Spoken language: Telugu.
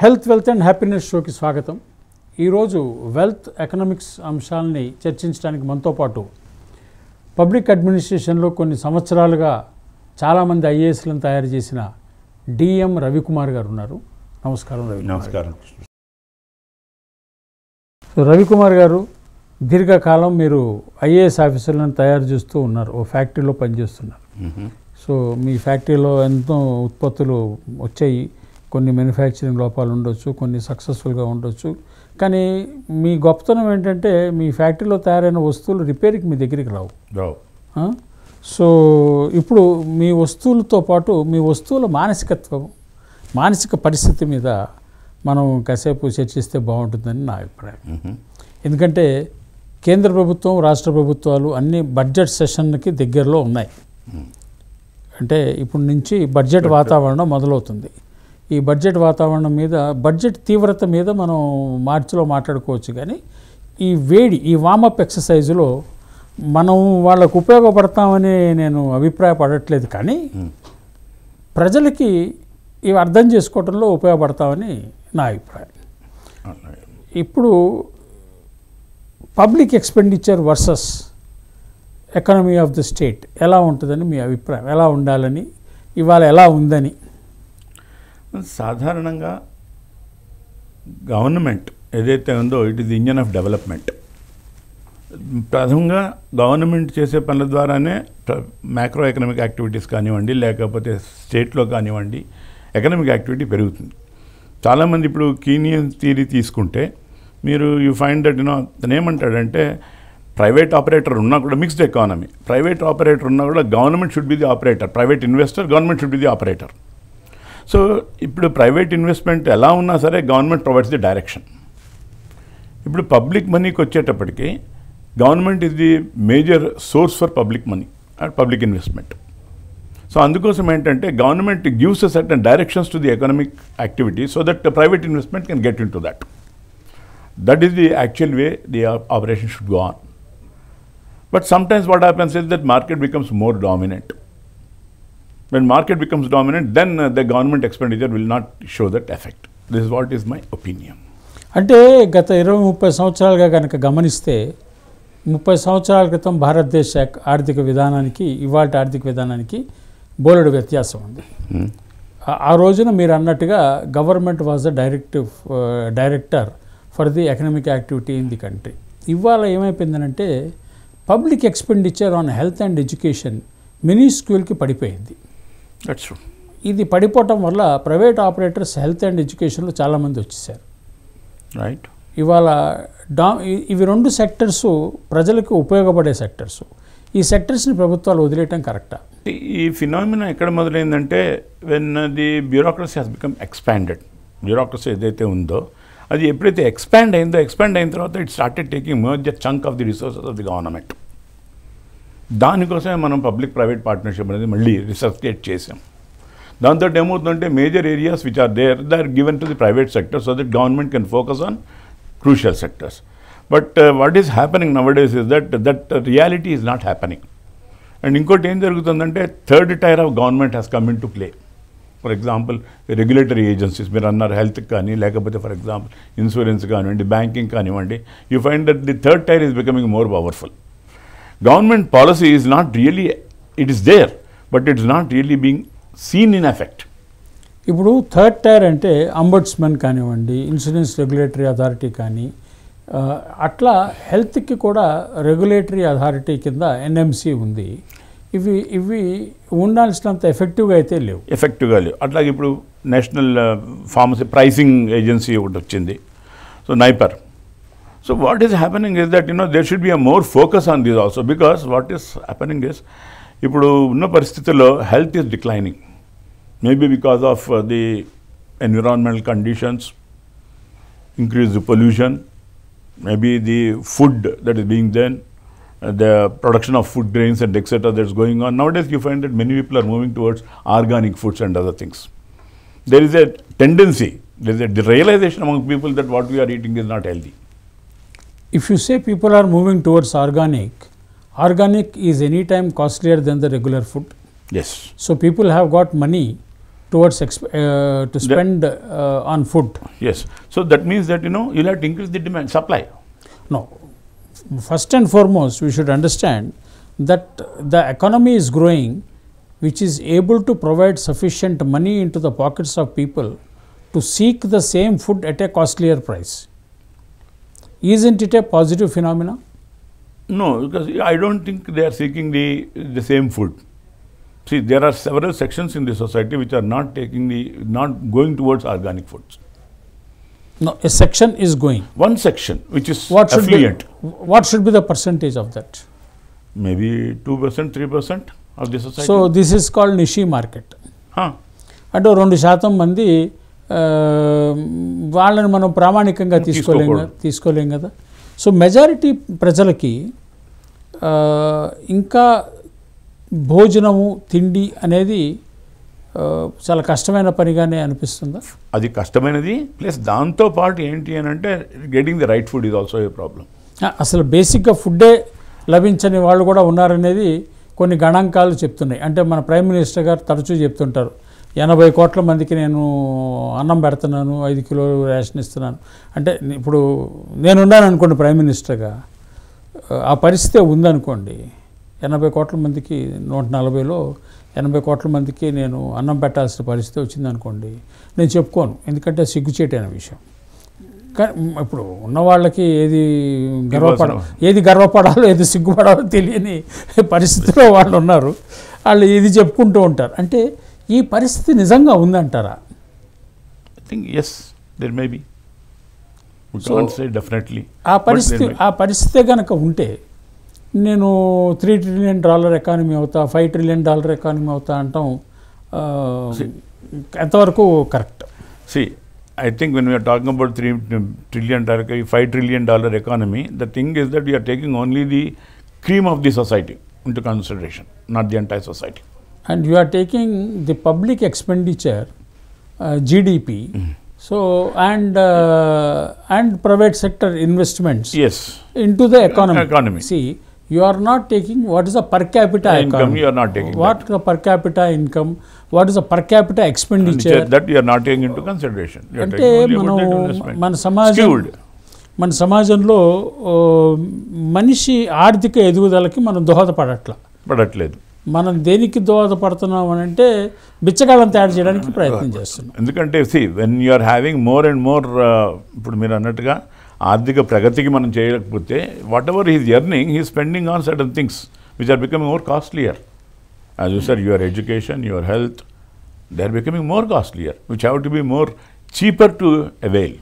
హెల్త్ వెల్త్ అండ్ హ్యాపీనెస్ షోకి స్వాగతం. ఈరోజు వెల్త్ ఎకనామిక్స్ అంశాలని చర్చించడానికి మనతో పాటు పబ్లిక్ అడ్మినిస్ట్రేషన్లో కొన్ని సంవత్సరాలుగా చాలామంది ఐఏఎస్లను తయారు చేసిన డిఎం రవికుమార్ గారు ఉన్నారు. నమస్కారం రవి. నమస్కారం. సో రవికుమార్ గారు, దీర్ఘకాలం మీరు ఐఏఎస్ ఆఫీసర్లను తయారు చేస్తూ ఉన్నారు, ఓ ఫ్యాక్టరీలో పనిచేస్తున్నారు. సో మీ ఫ్యాక్టరీలో ఎంతో ఉత్పత్తులు వచ్చాయి, కొన్ని మ్యానుఫ్యాక్చరింగ్ లోపాలు ఉండొచ్చు, కొన్ని సక్సెస్ఫుల్గా ఉండొచ్చు. కానీ మీ గొప్పతనం ఏంటంటే మీ ఫ్యాక్టరీలో తయారైన వస్తువులు రిపేర్కి మీ దగ్గరికి రావు. సో ఇప్పుడు మీ వస్తువులతో పాటు మీ వస్తువుల మానసిక పరిస్థితి మీద మనం కాసేపు చర్చిస్తే బాగుంటుందని నా అభిప్రాయం. ఎందుకంటే కేంద్ర ప్రభుత్వం, రాష్ట్ర ప్రభుత్వాలు అన్ని బడ్జెట్ సెషన్కి దగ్గరలో ఉన్నాయి. అంటే ఇప్పుడు నుంచి బడ్జెట్ వాతావరణం మొదలవుతుంది. ఈ బడ్జెట్ వాతావరణం మీద, బడ్జెట్ తీవ్రత మీద మనం మార్చిలో మాట్లాడుకోవచ్చు. కానీ ఈ వేడి, ఈ వామప్ ఎక్సర్సైజులో మనం వాళ్ళకు ఉపయోగపడతామని నేను అభిప్రాయపడట్లేదు. కానీ ప్రజలకి ఇవి అర్థం చేసుకోవడంలో ఉపయోగపడతామని నా అభిప్రాయం. ఇప్పుడు public expenditure versus economy of the state ఎలా ఉంటుందని మీ అభిప్రాయం? ఎలా ఉండాలని, ఇవాళ ఎలా ఉందని? సాధారణంగా గవర్నమెంట్ ఏదైతే ఉందో it is the engine of development. ప్రథమంగా గవర్నమెంట్ చేసే పనుల ద్వారానే మ్యాక్రో ఎకనామిక్ యాక్టివిటీస్ కానివ్వండి, లేకపోతే స్టేట్లో కానివ్వండి, ఎకనామిక్ యాక్టివిటీ పెరుగుతుంది. చాలామంది ఇప్పుడు కీనియన్ థియరీ తీసుకుంటే మీరు యూ ఫైండ్ దట్ తను ఏమంటాడంటే ప్రైవేట్ ఆపరేటర్ ఉన్నా కూడా మిక్స్డ్ ఎకానమీ, ప్రైవేట్ ఆపరేటర్ ఉన్నా కూడా government should be the operator, private investor, government should be the operator. So ఇప్పుడు ప్రైవేట్ ఇన్వెస్ట్మెంట్ ఎలా ఉన్నా సరే గవర్నమెంట్ ప్రొవైడ్స్ ది డైరెక్షన్. ఇప్పుడు పబ్లిక్ మనీకి వచ్చేటప్పటికి government is the major source for public money and public investment. So అందుకోసం ఏంటంటే government gives a certain directions to the economic activity so that private investment can get in to that. That is the actual way the operation should go on. But sometimes what happens is that market becomes more dominant. When market becomes dominant, then the government expenditure will not show that effect. This is what is my opinion. అంటే గత 20-30 సంవత్సరాలుగా కనుక గమనిస్తే 30 సంవత్సరాల క్రితం భారతదేశ ఆర్థిక విధానానికి ఇవాళ ఆర్థిక విధానానికి బోలెడు వ్యత్యాసం ఉంది. ఆ రోజున మీరు అన్నట్టుగా government was the director for the economic activity in the country. ఇవాళ ఏమైపోయిందనంటే public expenditure on health and education మినిస్క్యూల్కి పడిపోయింది. ఇది పడిపోవటం వల్ల ప్రైవేట్ ఆపరేటర్స్ హెల్త్ అండ్ ఎడ్యుకేషన్లో చాలామంది వచ్చేసారు. రైట్. ఇవాళ ఇవి రెండు సెక్టర్స్ ప్రజలకు ఉపయోగపడే సెక్టర్స్. ఈ సెక్టర్స్ని ప్రభుత్వాలు వదిలేయటం కరెక్టా? ఈ ఫినామినా ఎక్కడ మొదలైందంటే when the bureaucracy has become expanded. Bureaucracy ఏదైతే ఉందో అది ఎప్పుడైతే ఎక్స్పాండ్ అయిన తర్వాత it started taking major chunk of the resources of the government. దానికోసమే మనం పబ్లిక్ ప్రైవేట్ పార్ట్నర్షిప్ అనేది మళ్ళీ రిసర్క్యులేట్ చేసాం. దాంతో ఏమవుతుందంటే major areas which are there they are given to the private sector so that government can focus on crucial sectors. But what is happening nowadays is that reality is not happening. And ఇంకోటి ఏం జరుగుతుందంటే third tier of government has come in to play. For example regulatory agencies మీరు అన్నారు, హెల్త్ కానీ, లేకపోతే ఫర్ ఎగ్జాంపుల్ ఇన్సూరెన్స్ కానివ్వండి, బ్యాంకింగ్ కానివ్వండి, you find that the third tier is becoming more powerful. Government policy is not really, it is there but it is not really being seen in effect. ఇప్పుడు థర్డ్ టైర్ అంటే అంబడ్స్మన్ కానివ్వండి, ఇన్సూరెన్స్ రెగ్యులేటరీ అథారిటీ కానీ, అట్లా హెల్త్కి కూడా రెగ్యులేటరీ అథారిటీ కింద ఎన్ఎంసీ ఉంది. ఇవి ఉండాల్సినంత ఎఫెక్టివ్గా అయితే లేవు. అట్లాగే ఇప్పుడు నేషనల్ ఫార్మసీ ప్రైసింగ్ ఏజెన్సీ ఒకటి వచ్చింది, so NIPER. So what is happening is that there should be a more focus on this also, because what is happening is ఇప్పుడు ఉన్న పరిస్థితుల్లో health is declining, maybe because of the environmental conditions, increased pollution, maybe the food that is being done, the production of food grains and etc. that's going on. Nowadays you find that many people are moving towards organic foods and other things. There is a tendency, there is a realization among people that what we are eating is not healthy. If you say people are moving towards organic is any time costlier than the regular food. Yes. So people have got money towards to spend on food. Yes. So that means that, you'll have to increase the demand, supply. No. First and foremost, we should understand that the economy is growing, which is able to provide sufficient money into the pockets of people to seek the same food at a costlier price. Isn't it a positive phenomena? No, because I don't think they are seeking the same food. See, there are several sections in the society which are not going towards organic foods. No, a section is going. One section which is What affluent, should be the percentage of that? maybe 2%, 3% of the society. So this is called niche market. Huh. అంటే 2% మంది వాళ్ళని మనం ప్రామాణికంగా తీసుకోలేం కదా. సో మెజారిటీ ప్రజలకి ఇంకా భోజనము తిండి అనేది చాలా కష్టమైన పనిగానే అనిపిస్తుందా? అది కష్టమైనది, ప్లస్ దాంతో పాటు ఏంటి అని అంటే getting the right food is also a problem. అసలు బేసిక్గా ఫుడ్డే లభించని వాళ్ళు కూడా ఉన్నారనేది కొన్ని గణాంకాలు చెప్తున్నాయి. అంటే మన ప్రైమ్ మినిస్టర్ గారు తరచూ చెప్తుంటారు, 80 కోట్ల మందికి నేను అన్నం పెడుతున్నాను, 5 కిలోలు రేషన్ ఇస్తున్నాను. అంటే ఇప్పుడు నేనున్నాను అనుకోండి ప్రైమ్ మినిస్టర్గా, ఆ పరిస్థితి ఉందనుకోండి, 80 కోట్ల మందికి 140లో 80 కోట్ల మందికి నేను అన్నం పెట్టాల్సిన పరిస్థితి వచ్చిందనుకోండి, నేను చెప్పుకోను, ఎందుకంటే సిగ్గుచేటైన విషయం. కానీ ఇప్పుడు ఉన్న వాళ్ళకి ఏది గర్వపడాలో ఏది సిగ్గుపడాలో తెలియని పరిస్థితిలో వాళ్ళు ఉన్నారు. వాళ్ళు ఇది చెప్పుకుంటూ ఉంటారు. అంటే ఈ పరిస్థితి నిజంగా ఉందంటారా? I think yes, there may be. Definitely ఆ పరిస్థితి కనుక ఉంటే నేను $3 ట్రిలియన్ ఎకానమీ అవుతా, $5 ట్రిలియన్ ఎకానమీ అవుతా అంటాం ఎంతవరకు correct? See, I think when we are talking about $3 trillion, $5 trillion economy, the thing is that we are taking only the cream of the society into consideration, not the entire society. And you are taking the public expenditure, GDP, so and private sector investments, Yes, into the economy. See, you are not taking what is the per capita income. You are not taking what the per capita income, what is the per capita expenditure, that you are not taking into consideration. You are అంటే taking only about that investment. మన సమాజంలో మనిషి ఆర్థిక ఎదుగుదలకి మనం పడట్లేదు. మనం దేనికి దోహదపడుతున్నాం అని అంటే బిచ్చగాళ్ళని తయారు చేయడానికి ప్రయత్నం చేస్తున్నాం. ఎందుకంటే when you are having more and more, ఇప్పుడు మీరు అన్నట్టుగా ఆర్థిక ప్రగతికి మనం చేయలేకపోతే whatever his earning he spending on certain things which are becoming more costlier. As you said, your education, your health, they are becoming more costlier, which have to be more cheaper to avail.